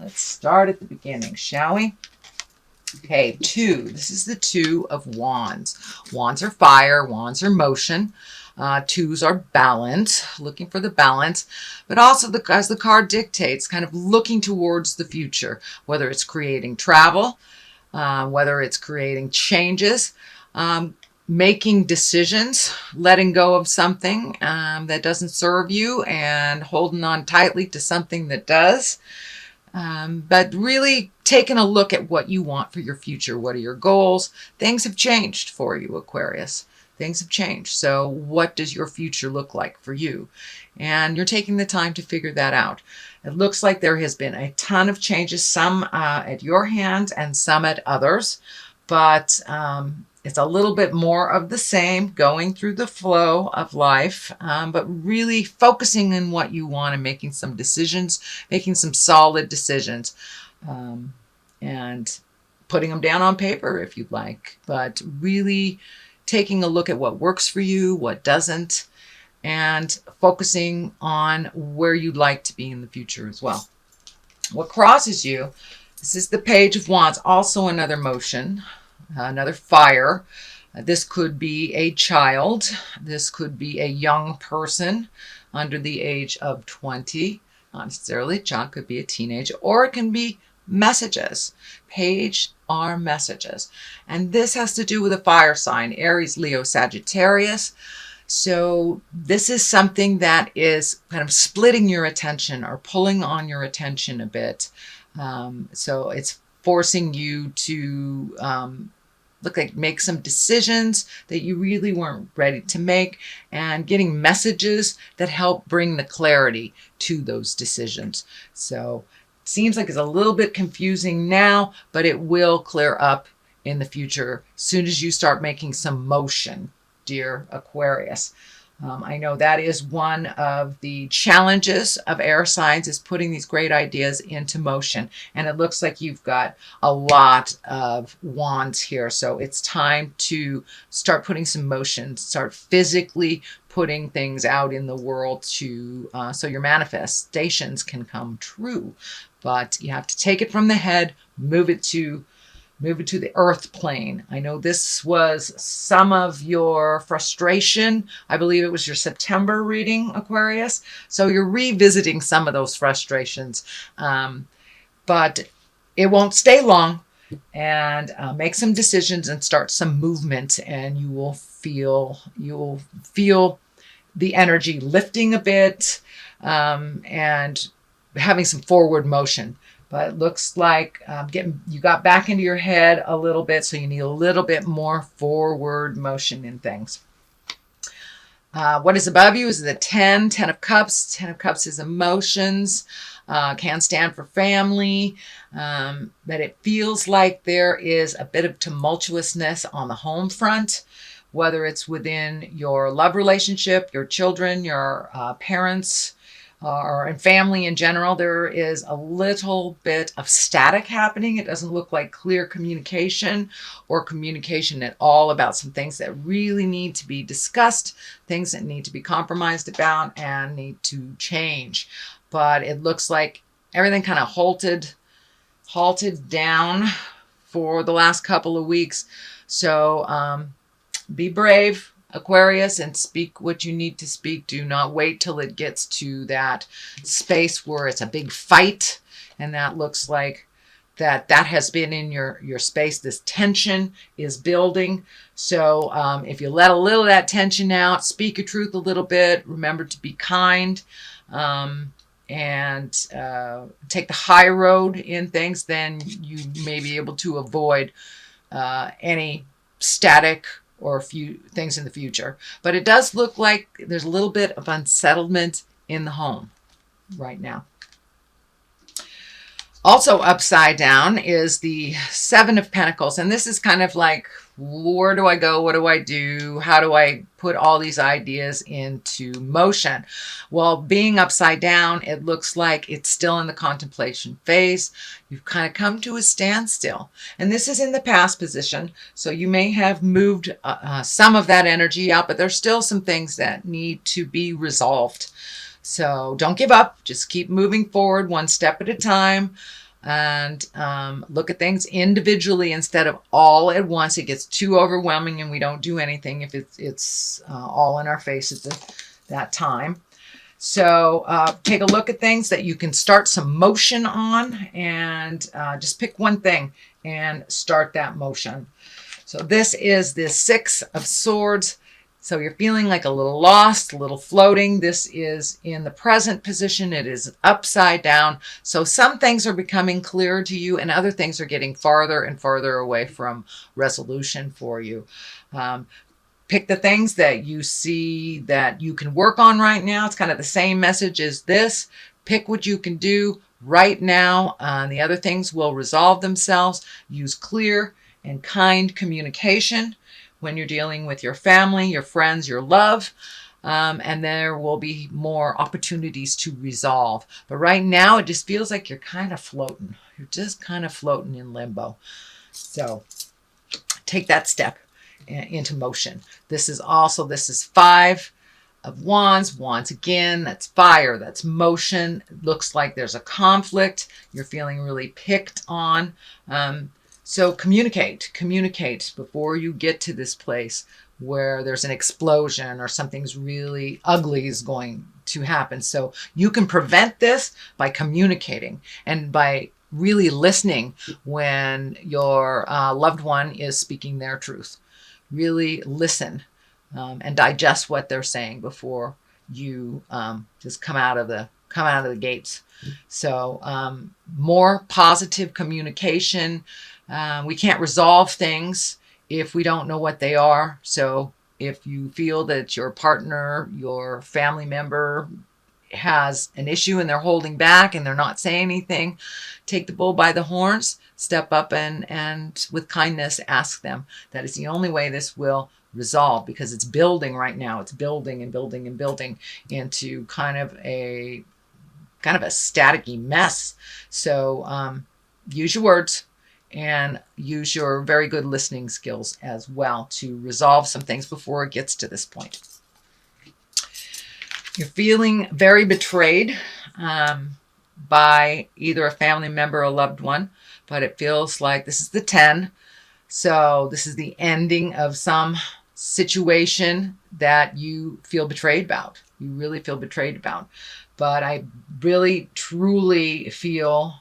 Let's start at the beginning, shall we? Okay, 2. This is the 2 of Wands. Wands are fire. Wands are motion. 2s are balance, looking for the balance, but also, as the card dictates, kind of looking towards the future, whether it's creating travel, whether it's creating changes, making decisions, letting go of something that doesn't serve you and holding on tightly to something that does. But really taking a look at what you want for your future. What are your goals? Things have changed for you, Aquarius. Things have changed. So what does your future look like for you? And you're taking the time to figure that out. It looks like there has been a ton of changes, some at your hands and some at others. But it's a little bit more of the same, going through the flow of life, but really focusing on what you want and making some decisions, making some solid decisions, and putting them down on paper if you'd like, but really taking a look at what works for you, what doesn't, and focusing on where you'd like to be in the future as well. What crosses you, this is the Page of Wands, also another motion, another fire. This could be a child. This could be a young person under the age of 20. Not necessarily a child, could be a teenager, or it can be messages. Page are messages. And this has to do with a fire sign, Aries, Leo, Sagittarius. So this is something that is kind of splitting your attention or pulling on your attention a bit. So it's forcing you to make some decisions that you really weren't ready to make, and getting messages that help bring the clarity to those decisions. So it seems like it's a little bit confusing now, but it will clear up in the future as soon as you start making some motion, dear Aquarius. I know that is one of the challenges of air signs, is putting these great ideas into motion. And it looks like you've got a lot of wands here. So it's time to start putting some motion, start physically putting things out in the world to so your manifestations can come true. But you have to take it from the head, move it to the earth plane. I know this was some of your frustration. I believe it was your September reading, Aquarius. So you're revisiting some of those frustrations. But it won't stay long. And make some decisions and start some movement, and you will feel the energy lifting a bit, and having some forward motion. But it looks like you got back into your head a little bit, so you need a little bit more forward motion in things. What is above you is the 10 of Cups. 10 of Cups is emotions, can stand for family, but it feels like there is a bit of tumultuousness on the home front, whether it's within your love relationship, your children, your parents, or in family in general. There is a little bit of static happening. It doesn't look like clear communication or communication at all about some things that really need to be discussed, things that need to be compromised about and need to change. But it looks like everything kind of halted down for the last couple of weeks. So be brave, Aquarius, and speak what you need to speak. Do not wait till it gets to that space where it's a big fight, and that looks like that has been in your space. This tension is building. So if you let a little of that tension out, speak your truth a little bit, remember to be kind, and take the high road in things, then you may be able to avoid any static or a few things in the future. But it does look like there's a little bit of unsettlement in the home right now. Also upside down is the 7 of Pentacles. And this is kind of like, where do I go? What do I do? How do I put all these ideas into motion? Well, being upside down, it looks like it's still in the contemplation phase. You've kind of come to a standstill. And this is in the past position. So you may have moved some of that energy out, but there's still some things that need to be resolved. So don't give up. Just keep moving forward one step at a time. and look at things individually instead of all at once. It gets too overwhelming and we don't do anything if it's all in our face at that time. So take a look at things that you can start some motion on, and just pick one thing and start that motion. So this is the Six of Swords. So you're feeling like a little lost, a little floating. This is in the present position. It is upside down. So some things are becoming clearer to you and other things are getting farther and farther away from resolution for you. Pick the things that you see that you can work on right now. It's kind of the same message as this. Pick what you can do right now. The other things will resolve themselves. Use clear and kind communication when you're dealing with your family, your friends, your love, and there will be more opportunities to resolve. But right now, it just feels like you're kind of floating. You're just kind of floating in limbo. So take that step into motion. This is Five of Wands. Wands again, that's fire, that's motion. It looks like there's a conflict. You're feeling really picked on. So communicate before you get to this place where there's an explosion or something's really ugly is going to happen. So you can prevent this by communicating and by really listening when your loved one is speaking their truth. Really listen and digest what they're saying before you just come out of the gates. So more positive communication. We can't resolve things if we don't know what they are. So if you feel that your partner, your family member has an issue and they're holding back and they're not saying anything, take the bull by the horns, step up and with kindness ask them. That is the only way this will resolve, because it's building right now. It's building and building and building into kind of a staticky mess. So use your words and use your very good listening skills as well to resolve some things before it gets to this point. You're feeling very betrayed by either a family member or a loved one, but it feels like this is the 10. So this is the ending of some situation that you feel betrayed about. You really feel betrayed about. But I really, truly feel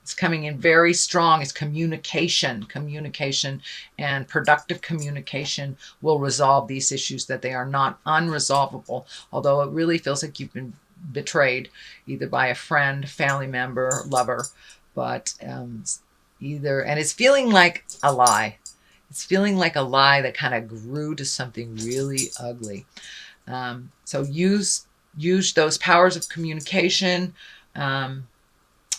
it's coming in very strong. It's communication and productive communication will resolve these issues, that they are not unresolvable, although it really feels like you've been betrayed either by a friend, family member, lover, but either, and it's feeling like a lie. It's feeling like a lie that kind of grew to something really ugly. So use those powers of communication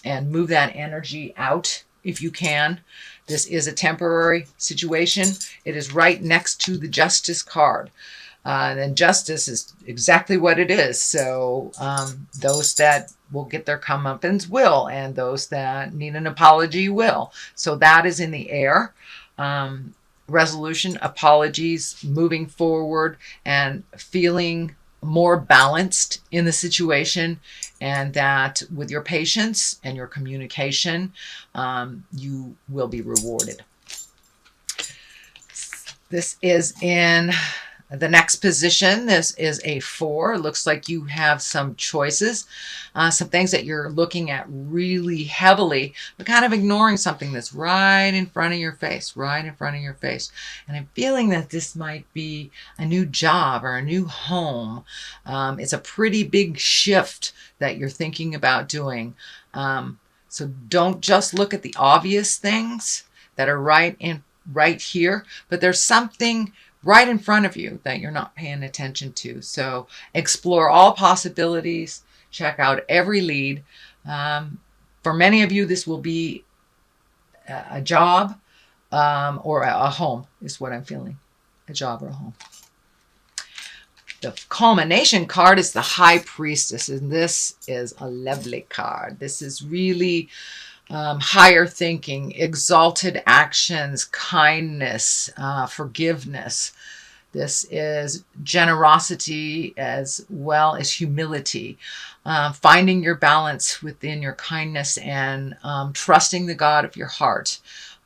and move that energy out if you can. This is a temporary situation. It is right next to the Justice card. And justice is exactly what it is. So those that will get their comeuppance will, and those that need an apology will. So that is in the air. Resolution, apologies, moving forward, and feeling more balanced in the situation, and that with your patience and your communication, you will be rewarded. This is in the next position. This is a 4. It looks like you have some choices, some things that you're looking at really heavily, but kind of ignoring something that's right in front of your face, And I'm feeling that this might be a new job or a new home. It's a pretty big shift that you're thinking about doing. So don't just look at the obvious things that are right here, but there's something right in front of you that you're not paying attention to. So explore all possibilities, check out every lead. For many of you, this will be a job or a home is what I'm feeling, a job or a home. The culmination card is the High Priestess, and this is a lovely card. This is really higher thinking, exalted actions, kindness, forgiveness. This is generosity as well as humility. Finding your balance within your kindness and trusting the God of your heart.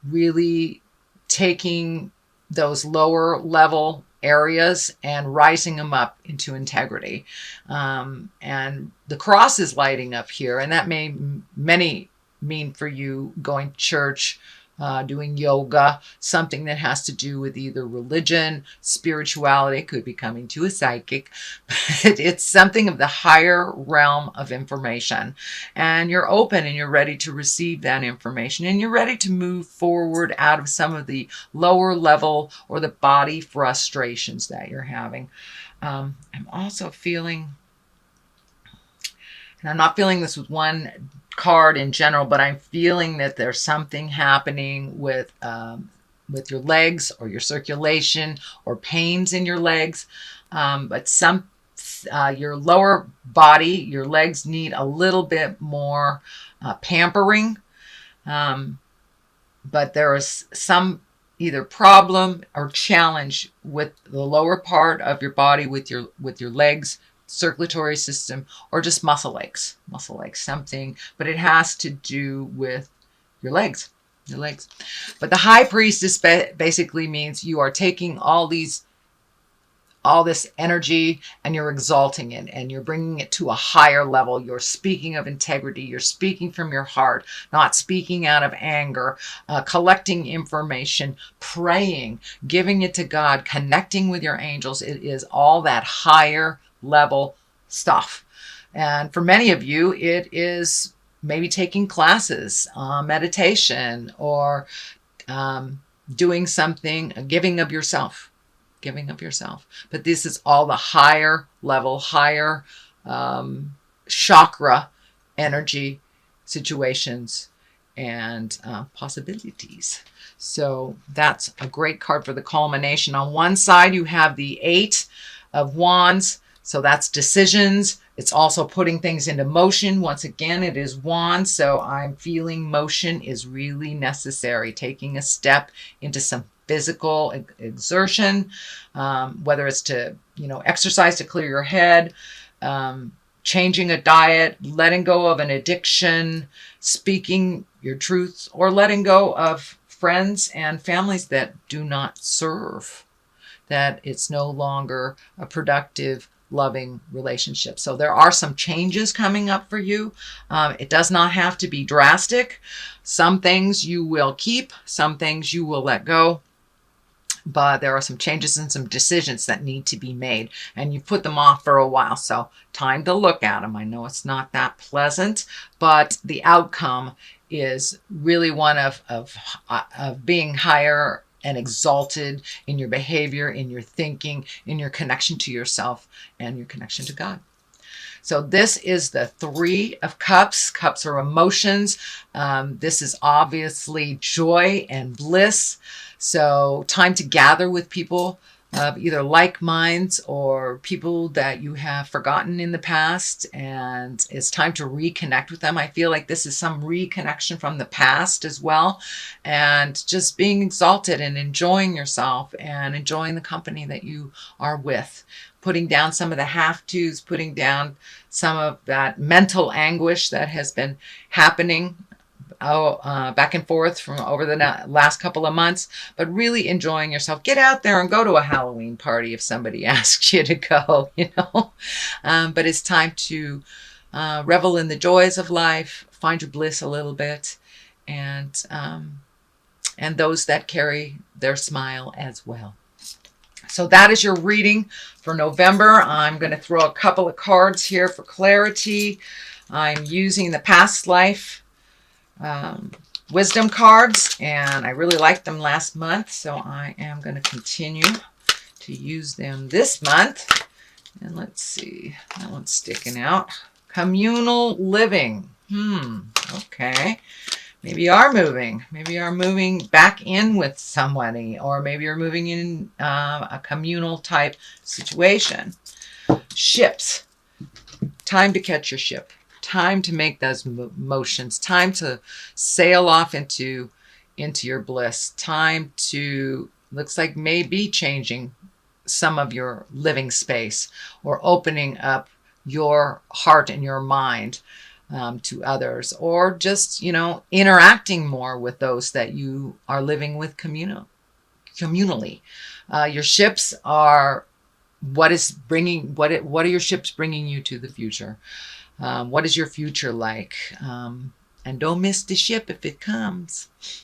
Really taking those lower level areas and rising them up into integrity. And the cross is lighting up here, and that may mean for you going to church, doing yoga, something that has to do with either religion, spirituality, could be coming to a psychic, but it's something of the higher realm of information. And you're open and you're ready to receive that information, and you're ready to move forward out of some of the lower level or the body frustrations that you're having. I'm also feeling, and I'm not feeling this with one card in general, but I'm feeling that there's something happening with your legs or your circulation or pains in your legs. But your lower body, your legs need a little bit more pampering. But there is some either problem or challenge with the lower part of your body, with your legs, circulatory system, or just muscle aches, something, but it has to do with your legs. But the high priestess basically means you are taking all this energy and you're exalting it and you're bringing it to a higher level. You're speaking of integrity. You're speaking from your heart, not speaking out of anger, collecting information, praying, giving it to God, connecting with your angels. It is all that higher level stuff. And for many of you, it is maybe taking classes, meditation, or doing something, giving of yourself. But this is all the higher level, higher chakra energy situations and possibilities. So that's a great card for the culmination. On one side, you have the 8 of Wands. So that's decisions. It's also putting things into motion. Once again, it is Wands. So I'm feeling motion is really necessary. Taking a step into some physical exertion, whether it's to, exercise to clear your head, changing a diet, letting go of an addiction, speaking your truth, or letting go of friends and families that do not serve, that it's no longer a productive, loving relationship. So there are some changes coming up for you. It does not have to be drastic. Some things you will keep, some things you will let go. But there are some changes and some decisions that need to be made, and you put them off for a while. So time to look at them. I know it's not that pleasant, but the outcome is really one of being higher and exalted in your behavior, in your thinking, in your connection to yourself and your connection to God. So this is the 3 of Cups. Cups are emotions. This is obviously joy and bliss. So time to gather with people of either like minds or people that you have forgotten in the past, and it's time to reconnect with them. I feel like this is some reconnection from the past as well, and just being exalted and enjoying yourself and enjoying the company that you are with. Putting down some of the have-tos, putting down some of that mental anguish that has been happening back and forth from over the last couple of months, but really enjoying yourself. Get out there and go to a Halloween party if somebody asks you to go, but it's time to revel in the joys of life, find your bliss a little bit, and those that carry their smile as well. So that is your reading for November. I'm going to throw a couple of cards here for clarity. I'm using the past life wisdom cards, and I really liked them last month, so I am going to continue to use them this month. And let's see, that one's sticking out. Communal living. Okay. Maybe you are moving. Maybe you are moving back in with somebody, or maybe you're moving in a communal type situation. Ships. Time to catch your ship. Time to make those motions. Time to sail off into your bliss. Time to, looks like maybe changing some of your living space, or opening up your heart and your mind to others, or just, you know, interacting more with those that you are living with communally. Your ships are what are your ships bringing you to the future? What is your future like? And don't miss the ship if it comes.